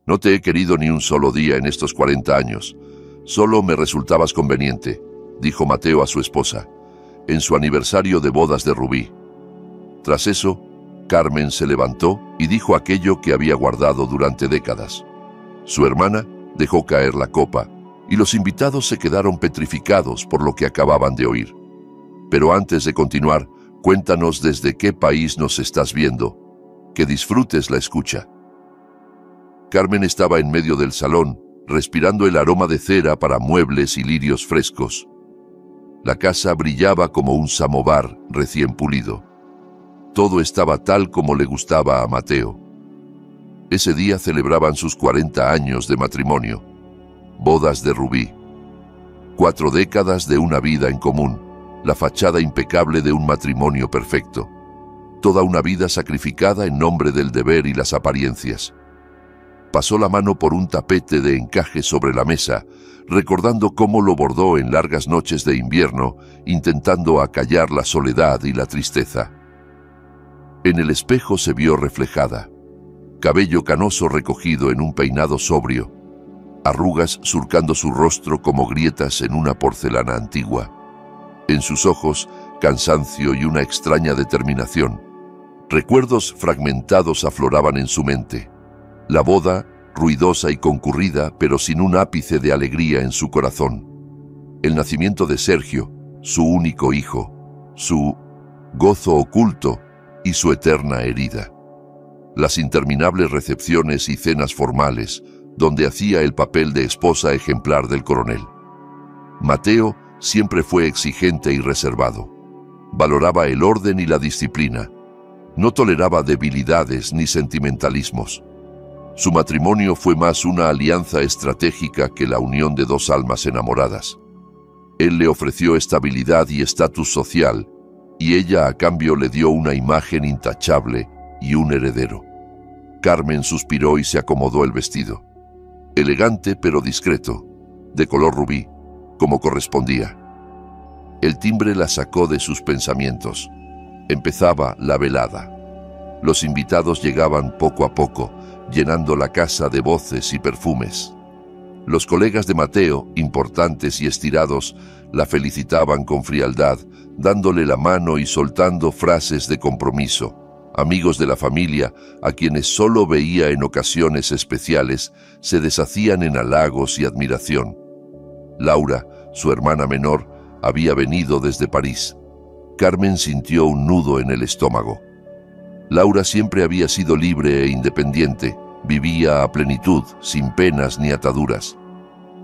No te he querido ni un solo día en estos 40 años. Solo me resultabas conveniente, dijo Mateo a su esposa, en su aniversario de bodas de Rubí. Tras eso, Carmen se levantó y dijo aquello que había guardado durante décadas. Su hermana dejó caer la copa y los invitados se quedaron petrificados por lo que acababan de oír. Pero antes de continuar, cuéntanos desde qué país nos estás viendo. Que disfrutes la escucha. Carmen estaba en medio del salón, respirando el aroma de cera para muebles y lirios frescos. La casa brillaba como un samovar recién pulido. Todo estaba tal como le gustaba a Mateo. Ese día celebraban sus 40 años de matrimonio. Bodas de Rubí. 4 décadas de una vida en común, la fachada impecable de un matrimonio perfecto. Toda una vida sacrificada en nombre del deber y las apariencias. Pasó la mano por un tapete de encaje sobre la mesa, recordando cómo lo bordó en largas noches de invierno, intentando acallar la soledad y la tristeza. En el espejo se vio reflejada. Cabello canoso recogido en un peinado sobrio, arrugas surcando su rostro como grietas en una porcelana antigua. En sus ojos, cansancio y una extraña determinación. Recuerdos fragmentados afloraban en su mente. La boda, ruidosa y concurrida, pero sin un ápice de alegría en su corazón. El nacimiento de Sergio, su único hijo, su gozo oculto y su eterna herida. Las interminables recepciones y cenas formales, donde hacía el papel de esposa ejemplar del coronel. Mateo siempre fue exigente y reservado. Valoraba el orden y la disciplina. No toleraba debilidades ni sentimentalismos. Su matrimonio fue más una alianza estratégica que la unión de 2 almas enamoradas. Él le ofreció estabilidad y estatus social, y ella a cambio le dio una imagen intachable y un heredero. Carmen suspiró y se acomodó el vestido. Elegante pero discreto, de color rubí, como correspondía. El timbre la sacó de sus pensamientos. Empezaba la velada. Los invitados llegaban poco a poco, llenando la casa de voces y perfumes. Los colegas de Mateo, importantes y estirados, la felicitaban con frialdad, dándole la mano y soltando frases de compromiso. Amigos de la familia, a quienes solo veía en ocasiones especiales, se deshacían en halagos y admiración. Laura, su hermana menor, había venido desde París. Carmen sintió un nudo en el estómago. Laura siempre había sido libre e independiente, vivía a plenitud, sin penas ni ataduras.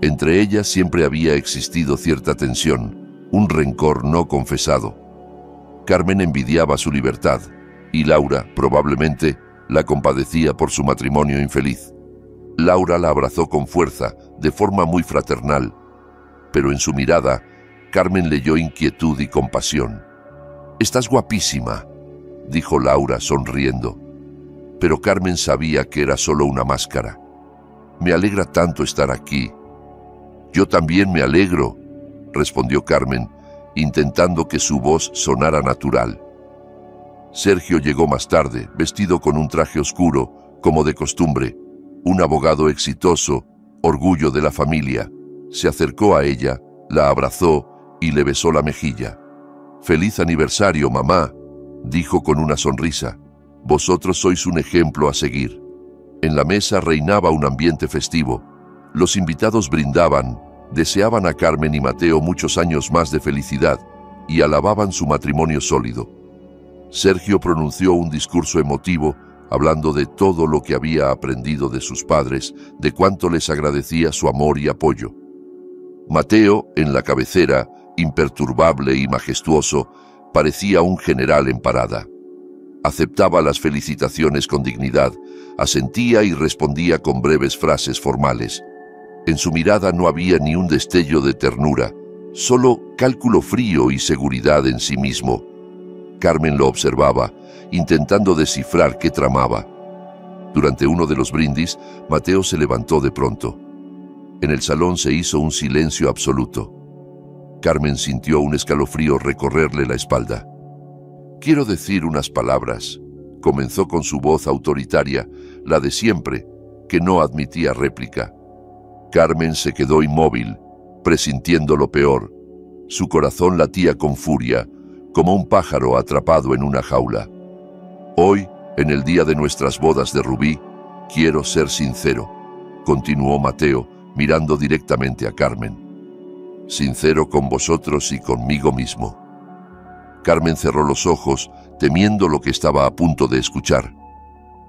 Entre ellas siempre había existido cierta tensión, un rencor no confesado. Carmen envidiaba su libertad, y Laura, probablemente, la compadecía por su matrimonio infeliz. Laura la abrazó con fuerza, de forma muy fraternal, pero en su mirada, Carmen leyó inquietud y compasión. «Estás guapísima», dijo Laura sonriendo, pero Carmen sabía que era solo una máscara. «Me alegra tanto estar aquí». «Yo también me alegro», respondió Carmen, intentando que su voz sonara natural. Sergio llegó más tarde, vestido con un traje oscuro, como de costumbre, un abogado exitoso, orgullo de la familia. Se acercó a ella, la abrazó y le besó la mejilla. «Feliz aniversario, mamá», dijo con una sonrisa. «Vosotros sois un ejemplo a seguir». En la mesa reinaba un ambiente festivo. Los invitados brindaban, deseaban a Carmen y Mateo muchos años más de felicidad y alababan su matrimonio sólido. Sergio pronunció un discurso emotivo, hablando de todo lo que había aprendido de sus padres, de cuánto les agradecía su amor y apoyo. Mateo, en la cabecera, imperturbable y majestuoso, parecía un general en parada. Aceptaba las felicitaciones con dignidad, asentía y respondía con breves frases formales. En su mirada no había ni un destello de ternura, solo cálculo frío y seguridad en sí mismo. Carmen lo observaba, intentando descifrar qué tramaba. Durante uno de los brindis, Mateo se levantó de pronto. En el salón se hizo un silencio absoluto. Carmen sintió un escalofrío recorrerle la espalda. «Quiero decir unas palabras», comenzó con su voz autoritaria, la de siempre, que no admitía réplica. Carmen se quedó inmóvil, presintiendo lo peor. Su corazón latía con furia, como un pájaro atrapado en una jaula. Hoy, en el día de nuestras bodas de Rubí, quiero ser sincero, continuó Mateo, mirando directamente a Carmen. Sincero con vosotros y conmigo mismo. Carmen cerró los ojos, temiendo lo que estaba a punto de escuchar.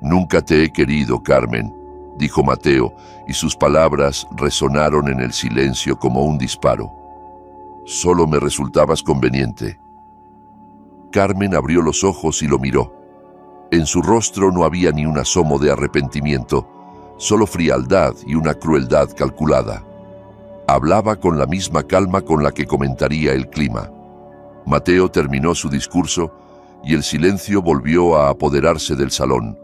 Nunca te he querido, Carmen, dijo Mateo, y sus palabras resonaron en el silencio como un disparo. Solo me resultabas conveniente. Carmen abrió los ojos y lo miró. En su rostro no había ni un asomo de arrepentimiento, solo frialdad y una crueldad calculada. Hablaba con la misma calma con la que comentaría el clima. Mateo terminó su discurso y el silencio volvió a apoderarse del salón,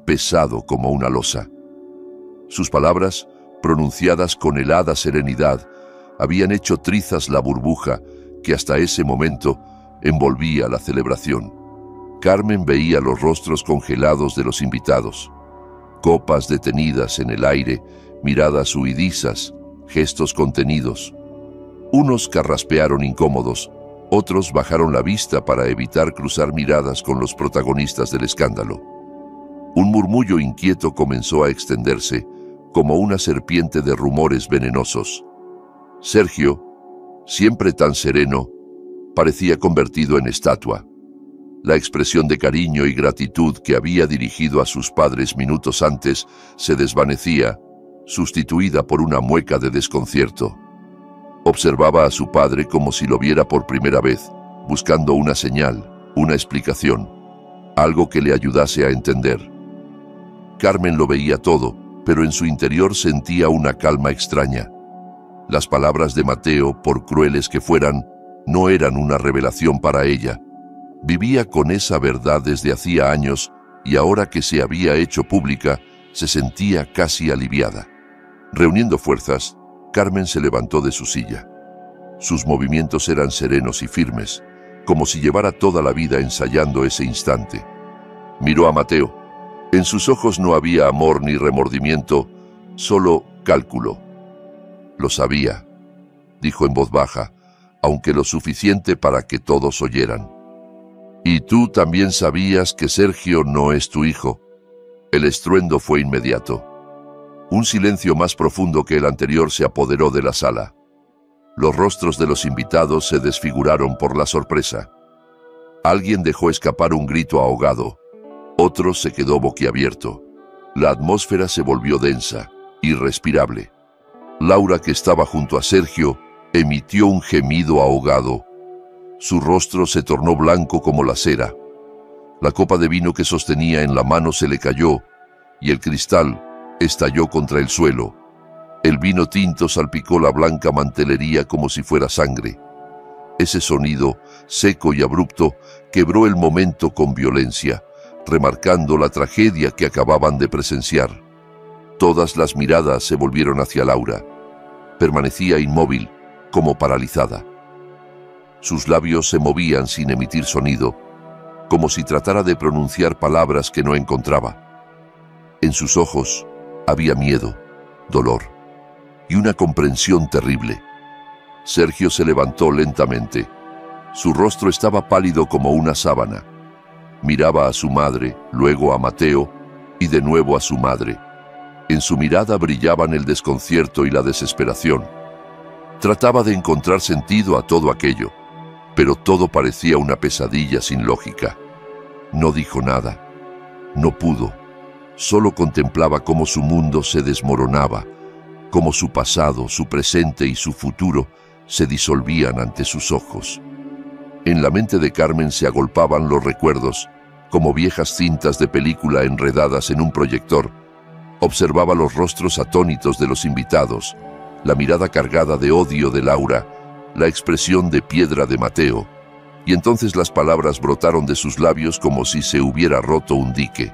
pesado como una losa. Sus palabras, pronunciadas con helada serenidad, habían hecho trizas la burbuja que hasta ese momento envolvía la celebración. Carmen veía los rostros congelados de los invitados, copas detenidas en el aire, miradas huidizas, gestos contenidos. Unos carraspearon incómodos, otros bajaron la vista para evitar cruzar miradas con los protagonistas del escándalo. Un murmullo inquieto comenzó a extenderse, como una serpiente de rumores venenosos. Sergio, siempre tan sereno, parecía convertido en estatua. La expresión de cariño y gratitud que había dirigido a sus padres minutos antes se desvanecía, sustituida por una mueca de desconcierto. Observaba a su padre como si lo viera por primera vez, buscando una señal, una explicación, algo que le ayudase a entender. Carmen lo veía todo, pero en su interior sentía una calma extraña. Las palabras de Mateo, por crueles que fueran, no eran una revelación para ella. Vivía con esa verdad desde hacía años y ahora que se había hecho pública, se sentía casi aliviada. Reuniendo fuerzas, Carmen se levantó de su silla. Sus movimientos eran serenos y firmes, como si llevara toda la vida ensayando ese instante. Miró a Mateo. En sus ojos no había amor ni remordimiento, solo cálculo. Lo sabía, dijo en voz baja, aunque lo suficiente para que todos oyeran. Y tú también sabías que Sergio no es tu hijo. El estruendo fue inmediato. Un silencio más profundo que el anterior se apoderó de la sala. Los rostros de los invitados se desfiguraron por la sorpresa. Alguien dejó escapar un grito ahogado. Otro se quedó boquiabierto. La atmósfera se volvió densa, irrespirable. Laura, que estaba junto a Sergio, emitió un gemido ahogado. Su rostro se tornó blanco como la cera. La copa de vino que sostenía en la mano se le cayó, y el cristal estalló contra el suelo. El vino tinto salpicó la blanca mantelería como si fuera sangre. Ese sonido, seco y abrupto, quebró el momento con violencia, remarcando la tragedia que acababan de presenciar. Todas las miradas se volvieron hacia Laura. Permanecía inmóvil, como paralizada. Sus labios se movían sin emitir sonido, como si tratara de pronunciar palabras que no encontraba. En sus ojos había miedo, dolor y una comprensión terrible. Sergio se levantó lentamente. Su rostro estaba pálido como una sábana. Miraba a su madre, luego a Mateo y de nuevo a su madre. En su mirada brillaban el desconcierto y la desesperación. Trataba de encontrar sentido a todo aquello, pero todo parecía una pesadilla sin lógica. No dijo nada. No pudo. Solo contemplaba cómo su mundo se desmoronaba, cómo su pasado, su presente y su futuro se disolvían ante sus ojos. En la mente de Carmen se agolpaban los recuerdos, como viejas cintas de película enredadas en un proyector. Observaba los rostros atónitos de los invitados, la mirada cargada de odio de Laura, la expresión de piedra de Mateo, y entonces las palabras brotaron de sus labios como si se hubiera roto un dique.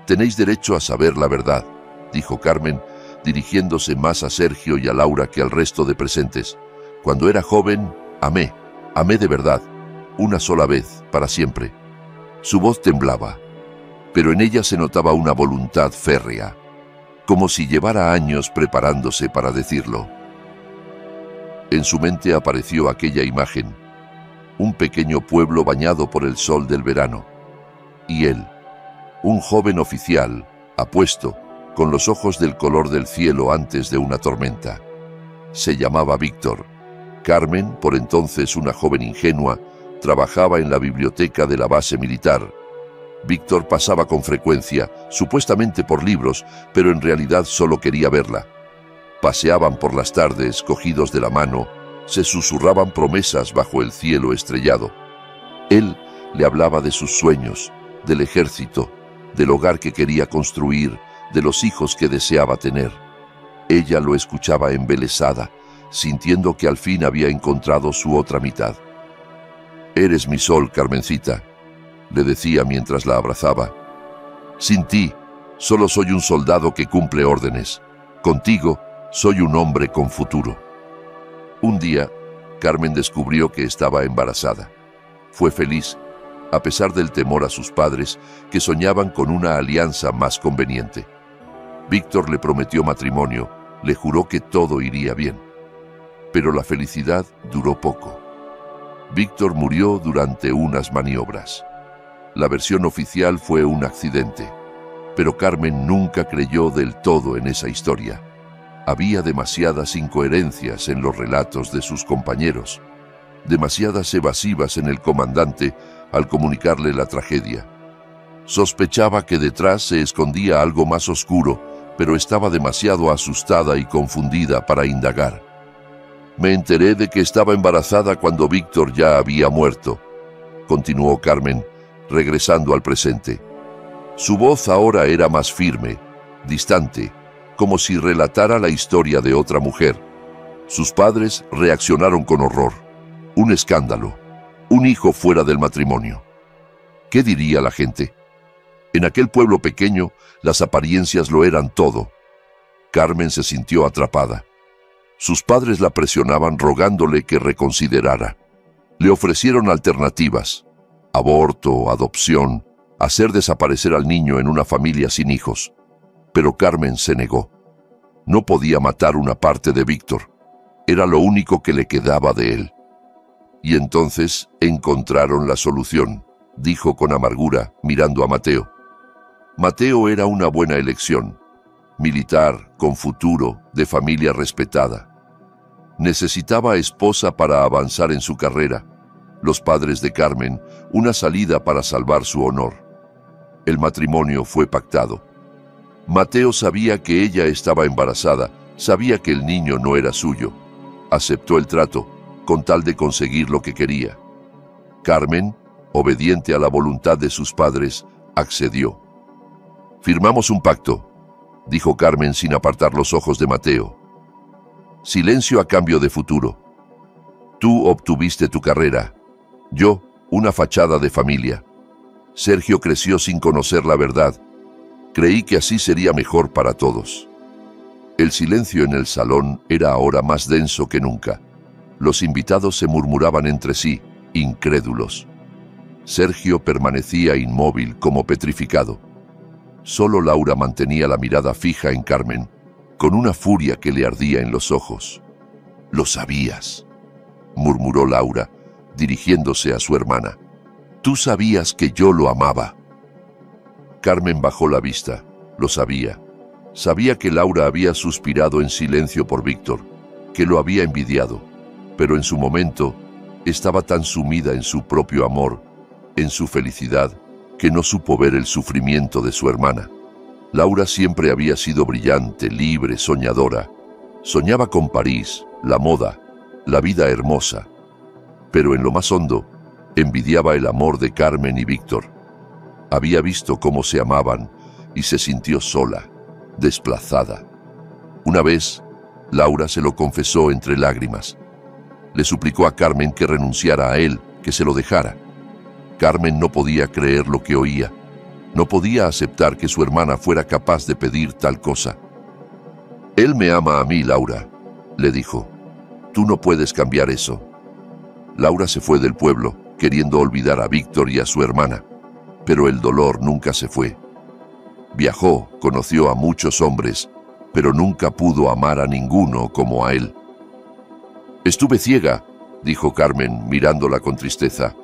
«Tenéis derecho a saber la verdad», dijo Carmen, dirigiéndose más a Sergio y a Laura que al resto de presentes. «Cuando era joven, amé de verdad, una sola vez, para siempre». Su voz temblaba, pero en ella se notaba una voluntad férrea. como si llevara años preparándose para decirlo. En su mente apareció aquella imagen, un pequeño pueblo bañado por el sol del verano, y él, un joven oficial, apuesto, con los ojos del color del cielo antes de una tormenta. Se llamaba Víctor. Carmen, por entonces una joven ingenua, trabajaba en la biblioteca de la base militar. Víctor pasaba con frecuencia, supuestamente por libros, pero en realidad solo quería verla. Paseaban por las tardes, cogidos de la mano, se susurraban promesas bajo el cielo estrellado. Él le hablaba de sus sueños, del ejército, del hogar que quería construir, de los hijos que deseaba tener. Ella lo escuchaba embelesada, sintiendo que al fin había encontrado su otra mitad. «Eres mi sol, Carmencita», le decía mientras la abrazaba. «Sin ti, solo soy un soldado que cumple órdenes. Contigo, soy un hombre con futuro». Un día, Carmen descubrió que estaba embarazada. Fue feliz, a pesar del temor a sus padres, que soñaban con una alianza más conveniente. Víctor le prometió matrimonio, le juró que todo iría bien. Pero la felicidad duró poco. Víctor murió durante unas maniobras. La versión oficial fue un accidente, pero Carmen nunca creyó del todo en esa historia. Había demasiadas incoherencias en los relatos de sus compañeros, demasiadas evasivas en el comandante al comunicarle la tragedia. Sospechaba que detrás se escondía algo más oscuro, pero estaba demasiado asustada y confundida para indagar. «Me enteré de que estaba embarazada cuando Víctor ya había muerto», continuó Carmen, regresando al presente. Su voz ahora era más firme, distante, como si relatara la historia de otra mujer. Sus padres reaccionaron con horror. Un escándalo, un hijo fuera del matrimonio. ¿Qué diría la gente? En aquel pueblo pequeño, las apariencias lo eran todo. Carmen se sintió atrapada. Sus padres la presionaban rogándole que reconsiderara. Le ofrecieron alternativas: aborto, adopción, hacer desaparecer al niño en una familia sin hijos. Pero Carmen se negó. No podía matar una parte de Víctor. Era lo único que le quedaba de él. Y entonces encontraron la solución, dijo con amargura, mirando a Mateo. Mateo era una buena elección. Militar, con futuro, de familia respetada. Necesitaba esposa para avanzar en su carrera. Los padres de Carmen, una salida para salvar su honor. El matrimonio fue pactado. Mateo sabía que ella estaba embarazada, sabía que el niño no era suyo. Aceptó el trato, con tal de conseguir lo que quería. Carmen, obediente a la voluntad de sus padres, accedió. «Firmamos un pacto», dijo Carmen sin apartar los ojos de Mateo. «Silencio a cambio de futuro. Tú obtuviste tu carrera, yo una fachada de familia. Sergio creció sin conocer la verdad. Creí que así sería mejor para todos». El silencio en el salón era ahora más denso que nunca. Los invitados se murmuraban entre sí, incrédulos. Sergio permanecía inmóvil, como petrificado. Solo Laura mantenía la mirada fija en Carmen, con una furia que le ardía en los ojos. «Lo sabías», murmuró Laura, dirigiéndose a su hermana. «Tú sabías que yo lo amaba». Carmen bajó la vista. Lo sabía. Sabía que Laura había suspirado en silencio por Víctor, que lo había envidiado, pero en su momento estaba tan sumida en su propio amor, en su felicidad, que no supo ver el sufrimiento de su hermana. Laura siempre había sido brillante, libre, soñadora. Soñaba con París, la moda, la vida hermosa. Pero en lo más hondo, envidiaba el amor de Carmen y Víctor. Había visto cómo se amaban y se sintió sola, desplazada. Una vez, Laura se lo confesó entre lágrimas. Le suplicó a Carmen que renunciara a él, que se lo dejara. Carmen no podía creer lo que oía. No podía aceptar que su hermana fuera capaz de pedir tal cosa. «Él me ama a mí, Laura», le dijo. «Tú no puedes cambiar eso». Laura se fue del pueblo, queriendo olvidar a Víctor y a su hermana. Pero el dolor nunca se fue. Viajó, conoció a muchos hombres, pero nunca pudo amar a ninguno como a él. Estuve ciega, dijo Carmen, mirándola con tristeza.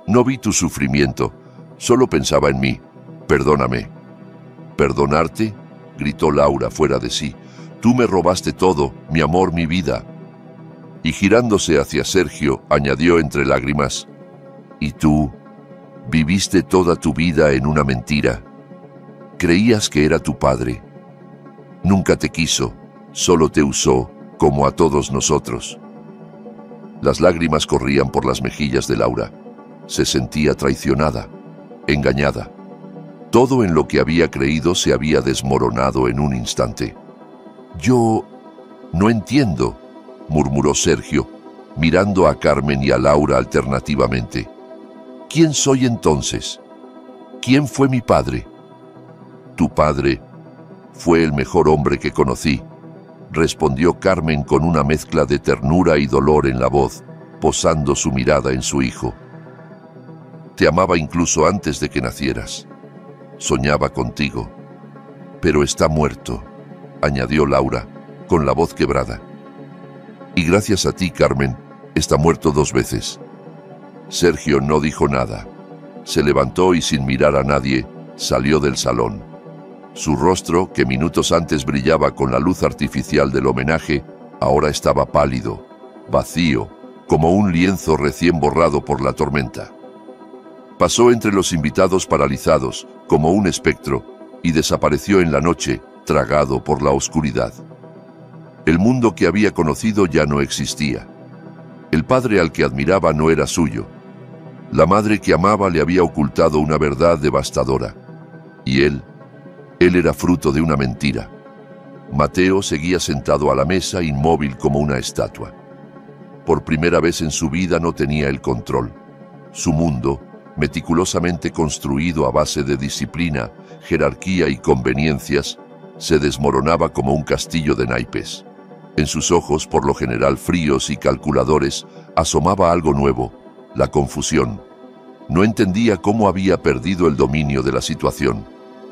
No vi tu sufrimiento, solo pensaba en mí. Perdóname. ¿Perdonarte? Gritó Laura fuera de sí. Tú me robaste todo, mi amor, mi vida. Y girándose hacia Sergio, añadió entre lágrimas, ¿y tú? Viviste toda tu vida en una mentira. Creías que era tu padre. Nunca te quiso, solo te usó, como a todos nosotros. Las lágrimas corrían por las mejillas de Laura. Se sentía traicionada, engañada. Todo en lo que había creído se había desmoronado en un instante. Yo no entiendo, murmuró Sergio, mirando a Carmen y a Laura alternativamente. ¿Quién soy entonces? ¿Quién fue mi padre? Tu padre fue el mejor hombre que conocí, respondió Carmen con una mezcla de ternura y dolor en la voz, posando su mirada en su hijo. Te amaba incluso antes de que nacieras. Soñaba contigo. Pero está muerto, añadió Laura, con la voz quebrada. Y gracias a ti, Carmen, está muerto 2 veces. Sergio no dijo nada. Se levantó y sin mirar a nadie, salió del salón. Su rostro, que minutos antes brillaba con la luz artificial del homenaje, ahora estaba pálido, vacío, como un lienzo recién borrado por la tormenta. Pasó entre los invitados paralizados, como un espectro, y desapareció en la noche, tragado por la oscuridad. El mundo que había conocido ya no existía. El padre al que admiraba no era suyo. La madre que amaba le había ocultado una verdad devastadora. Y él era fruto de una mentira. Mateo seguía sentado a la mesa, inmóvil como una estatua. Por primera vez en su vida no tenía el control. Su mundo, meticulosamente construido a base de disciplina, jerarquía y conveniencias, se desmoronaba como un castillo de naipes. En sus ojos, por lo general fríos y calculadores, asomaba algo nuevo, la confusión. No entendía cómo había perdido el dominio de la situación.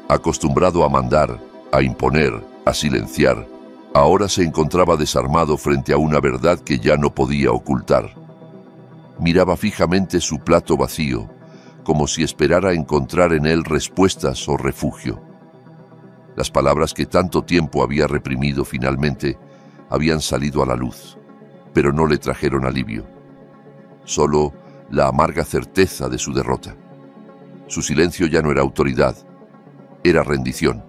Acostumbrado a mandar, a imponer, a silenciar, ahora se encontraba desarmado frente a una verdad que ya no podía ocultar. Miraba fijamente su plato vacío, como si esperara encontrar en él respuestas o refugio. Las palabras que tanto tiempo había reprimido finalmente habían salido a la luz, pero no le trajeron alivio. Solo la amarga certeza de su derrota. Su silencio ya no era autoridad, era rendición.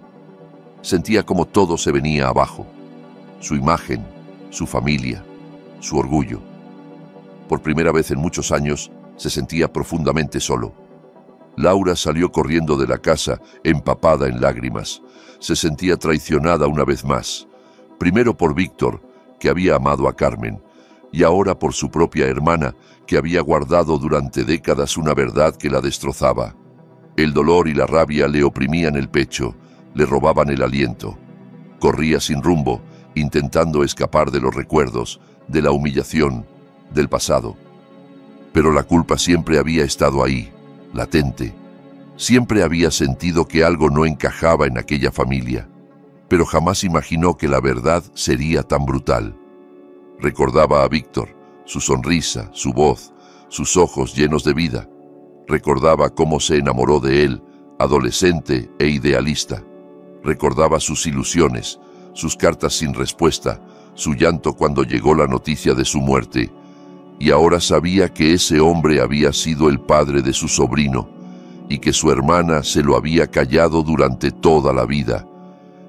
Sentía como todo se venía abajo. Su imagen, su familia, su orgullo. Por primera vez en muchos años se sentía profundamente solo. Laura salió corriendo de la casa, empapada en lágrimas. Se sentía traicionada una vez más. Primero por Víctor, que había amado a Carmen, y ahora por su propia hermana, que había guardado durante décadas una verdad que la destrozaba. El dolor y la rabia le oprimían el pecho, le robaban el aliento. Corría sin rumbo, intentando escapar de los recuerdos, de la humillación, del pasado. Pero la culpa siempre había estado ahí, latente. Siempre había sentido que algo no encajaba en aquella familia, pero jamás imaginó que la verdad sería tan brutal. Recordaba a Víctor, su sonrisa, su voz, sus ojos llenos de vida. Recordaba cómo se enamoró de él, adolescente e idealista. Recordaba sus ilusiones, sus cartas sin respuesta, su llanto cuando llegó la noticia de su muerte. Y ahora sabía que ese hombre había sido el padre de su sobrino y que su hermana se lo había callado durante toda la vida.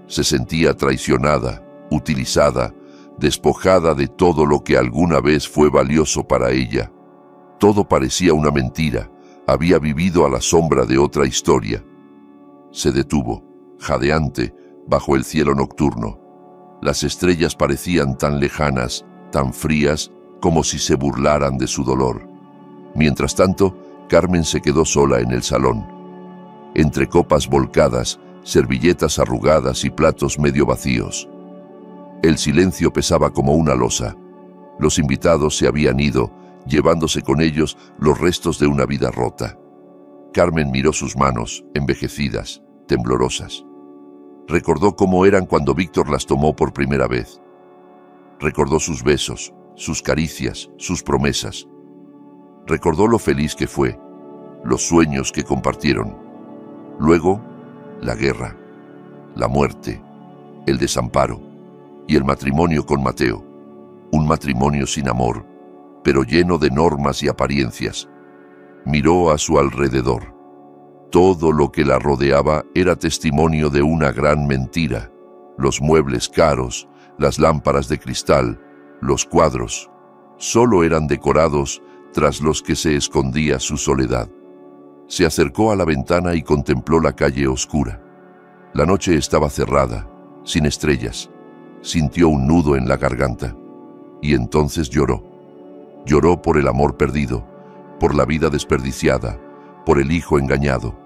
Se sentía traicionada, utilizada, despojada de todo lo que alguna vez fue valioso para ella. Todo parecía una mentira. Había vivido a la sombra de otra historia. Se detuvo, jadeante, bajo el cielo nocturno. Las estrellas parecían tan lejanas, tan frías, como si se burlaran de su dolor. Mientras tanto, Carmen se quedó sola en el salón. Entre copas volcadas, servilletas arrugadas y platos medio vacíos. El silencio pesaba como una losa. Los invitados se habían ido, llevándose con ellos los restos de una vida rota. Carmen miró sus manos, envejecidas, temblorosas. Recordó cómo eran cuando Víctor las tomó por primera vez. Recordó sus besos, sus caricias, sus promesas. Recordó lo feliz que fue, los sueños que compartieron. Luego, la guerra, la muerte, el desamparo y el matrimonio con Mateo. Un matrimonio sin amor, pero lleno de normas y apariencias. Miró a su alrededor. Todo lo que la rodeaba era testimonio de una gran mentira. Los muebles caros, las lámparas de cristal, los cuadros, solo eran decorados tras los que se escondía su soledad. Se acercó a la ventana y contempló la calle oscura. La noche estaba cerrada, sin estrellas. Sintió un nudo en la garganta. Y entonces lloró. Lloró por el amor perdido, por la vida desperdiciada, por el hijo engañado.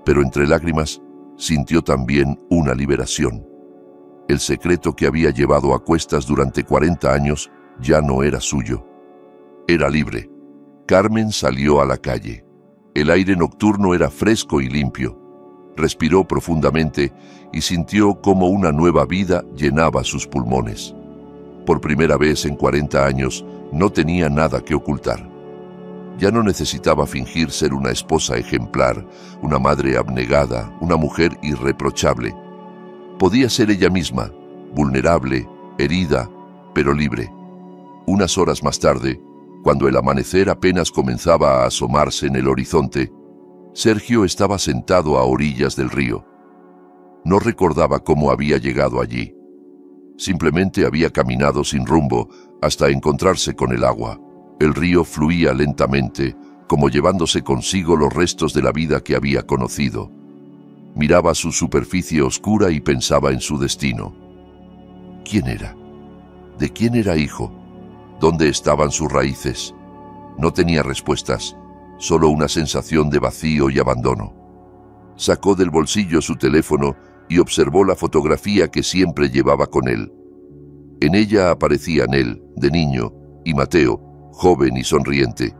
Pero entre lágrimas sintió también una liberación. El secreto que había llevado a cuestas durante 40 años ya no era suyo. Era libre. Carmen salió a la calle. El aire nocturno era fresco y limpio. Respiró profundamente y sintió cómo una nueva vida llenaba sus pulmones. Por primera vez en 40 años no tenía nada que ocultar. Ya no necesitaba fingir ser una esposa ejemplar, una madre abnegada, una mujer irreprochable. Podía ser ella misma, vulnerable, herida, pero libre. Unas horas más tarde, cuando el amanecer apenas comenzaba a asomarse en el horizonte, Sergio estaba sentado a orillas del río. No recordaba cómo había llegado allí. Simplemente había caminado sin rumbo hasta encontrarse con el agua. El río fluía lentamente, como llevándose consigo los restos de la vida que había conocido. Miraba su superficie oscura y pensaba en su destino. ¿Quién era? ¿De quién era hijo? ¿Dónde estaban sus raíces? No tenía respuestas, solo una sensación de vacío y abandono. Sacó del bolsillo su teléfono y observó la fotografía que siempre llevaba con él. En ella aparecían él, de niño, y Mateo, joven y sonriente.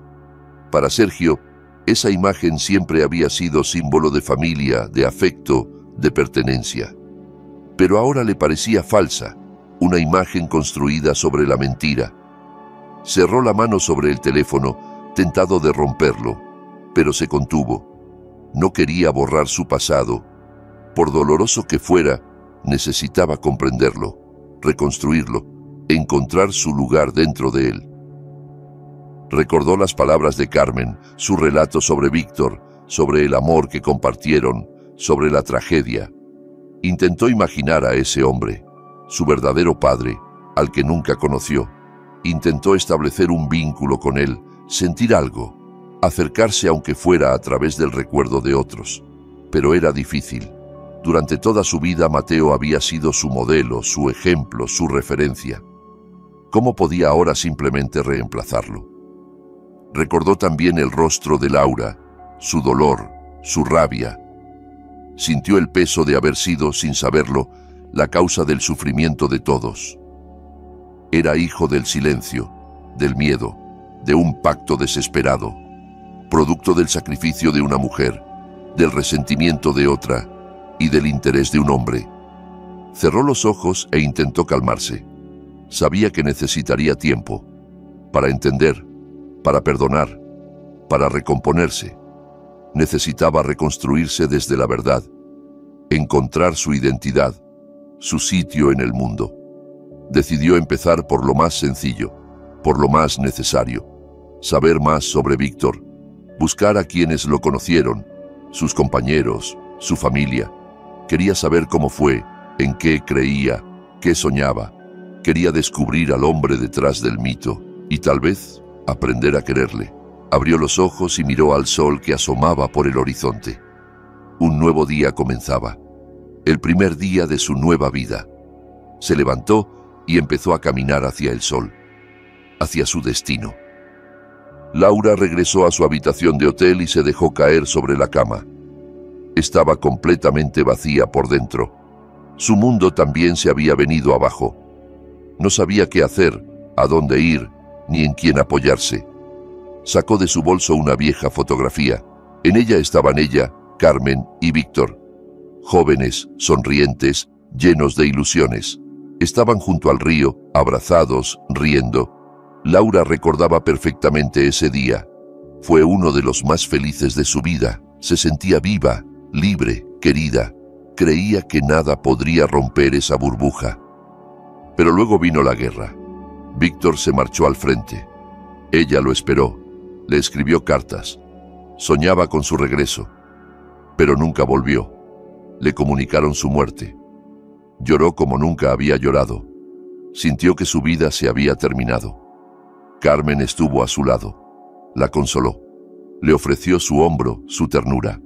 Para Sergio, esa imagen siempre había sido símbolo de familia, de afecto, de pertenencia. Pero ahora le parecía falsa, una imagen construida sobre la mentira. Cerró la mano sobre el teléfono, tentado de romperlo, pero se contuvo. No quería borrar su pasado. Por doloroso que fuera, necesitaba comprenderlo, reconstruirlo, encontrar su lugar dentro de él. Recordó las palabras de Carmen, su relato sobre Víctor, sobre el amor que compartieron, sobre la tragedia. Intentó imaginar a ese hombre, su verdadero padre, al que nunca conoció. Intentó establecer un vínculo con él, sentir algo, acercarse aunque fuera a través del recuerdo de otros. Pero era difícil. Durante toda su vida Mateo había sido su modelo, su ejemplo, su referencia. ¿Cómo podía ahora simplemente reemplazarlo? Recordó también el rostro de Laura, su dolor, su rabia. Sintió el peso de haber sido, sin saberlo, la causa del sufrimiento de todos. Era hijo del silencio, del miedo, de un pacto desesperado, producto del sacrificio de una mujer, del resentimiento de otra y del interés de un hombre. Cerró los ojos e intentó calmarse. Sabía que necesitaría tiempo para entender, para perdonar, para recomponerse. Necesitaba reconstruirse desde la verdad, encontrar su identidad, su sitio en el mundo. Decidió empezar por lo más sencillo, por lo más necesario. Saber más sobre Víctor, buscar a quienes lo conocieron, sus compañeros, su familia. Quería saber cómo fue, en qué creía, qué soñaba. Quería descubrir al hombre detrás del mito y tal vez aprender a quererle. Abrió los ojos y miró al sol que asomaba por el horizonte. Un nuevo día comenzaba, el primer día de su nueva vida. Se levantó y empezó a caminar hacia el sol, hacia su destino. Laura regresó a su habitación de hotel y se dejó caer sobre la cama. Estaba completamente vacía por dentro. Su mundo también se había venido abajo. No sabía qué hacer, a dónde ir, ni en quién apoyarse. Sacó de su bolso una vieja fotografía. En ella estaban ella, Carmen y Víctor. jóvenes, sonrientes, llenos de ilusiones. Estaban junto al río, abrazados, riendo. Laura recordaba perfectamente ese día. Fue uno de los más felices de su vida. Se sentía viva, libre, querida. Creía que nada podría romper esa burbuja. Pero luego vino la guerra. Víctor se marchó al frente. Ella lo esperó. Le escribió cartas. Soñaba con su regreso. Pero nunca volvió. Le comunicaron su muerte. Lloró como nunca había llorado. Sintió que su vida se había terminado. Carmen estuvo a su lado. La consoló. Le ofreció su hombro, su ternura.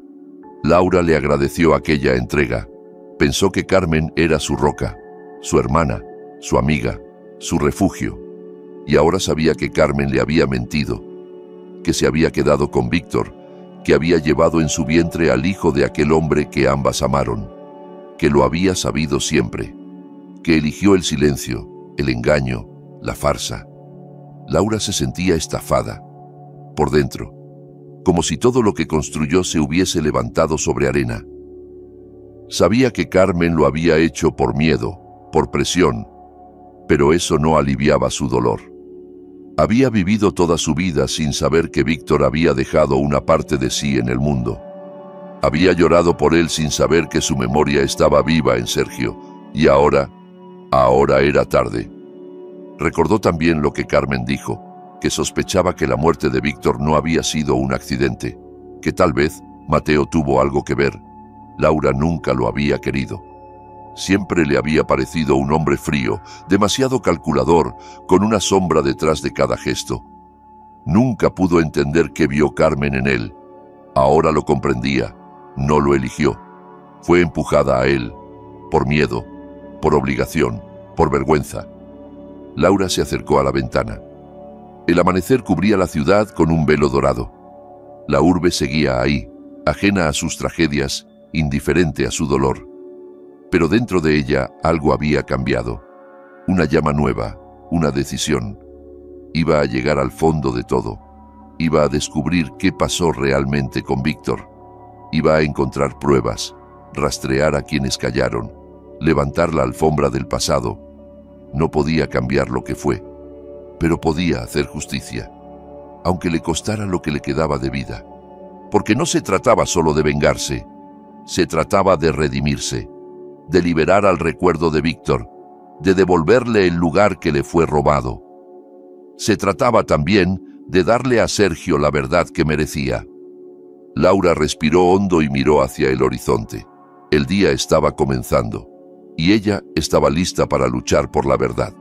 Laura le agradeció aquella entrega. Pensó que Carmen era su roca, su hermana, su amiga, su refugio. Y ahora sabía que Carmen le había mentido, que se había quedado con Víctor, que había llevado en su vientre al hijo de aquel hombre que ambas amaron, que lo había sabido siempre, que eligió el silencio, el engaño, la farsa. Laura se sentía estafada, por dentro, como si todo lo que construyó se hubiese levantado sobre arena. Sabía que Carmen lo había hecho por miedo, por presión, pero eso no aliviaba su dolor. Había vivido toda su vida sin saber que Víctor había dejado una parte de sí en el mundo. Había llorado por él sin saber que su memoria estaba viva en Sergio, y ahora era tarde. Recordó también lo que Carmen dijo, que sospechaba que la muerte de Víctor no había sido un accidente, que tal vez Mateo tuvo algo que ver. Laura nunca lo había querido. Siempre le había parecido un hombre frío, demasiado calculador, con una sombra detrás de cada gesto. Nunca pudo entender qué vio Carmen en él. Ahora lo comprendía. No lo eligió. Fue empujada a él, por miedo, por obligación, por vergüenza. Laura se acercó a la ventana. El amanecer cubría la ciudad con un velo dorado. La urbe seguía ahí, ajena a sus tragedias, indiferente a su dolor. Pero dentro de ella algo había cambiado. Una llama nueva, una decisión. Iba a llegar al fondo de todo. Iba a descubrir qué pasó realmente con Víctor. Iba a encontrar pruebas, rastrear a quienes callaron, levantar la alfombra del pasado. No podía cambiar lo que fue, pero podía hacer justicia, aunque le costara lo que le quedaba de vida. Porque no se trataba solo de vengarse, se trataba de redimirse, de liberar al recuerdo de Víctor, de devolverle el lugar que le fue robado. Se trataba también de darle a Sergio la verdad que merecía. Laura respiró hondo y miró hacia el horizonte. El día estaba comenzando, y ella estaba lista para luchar por la verdad.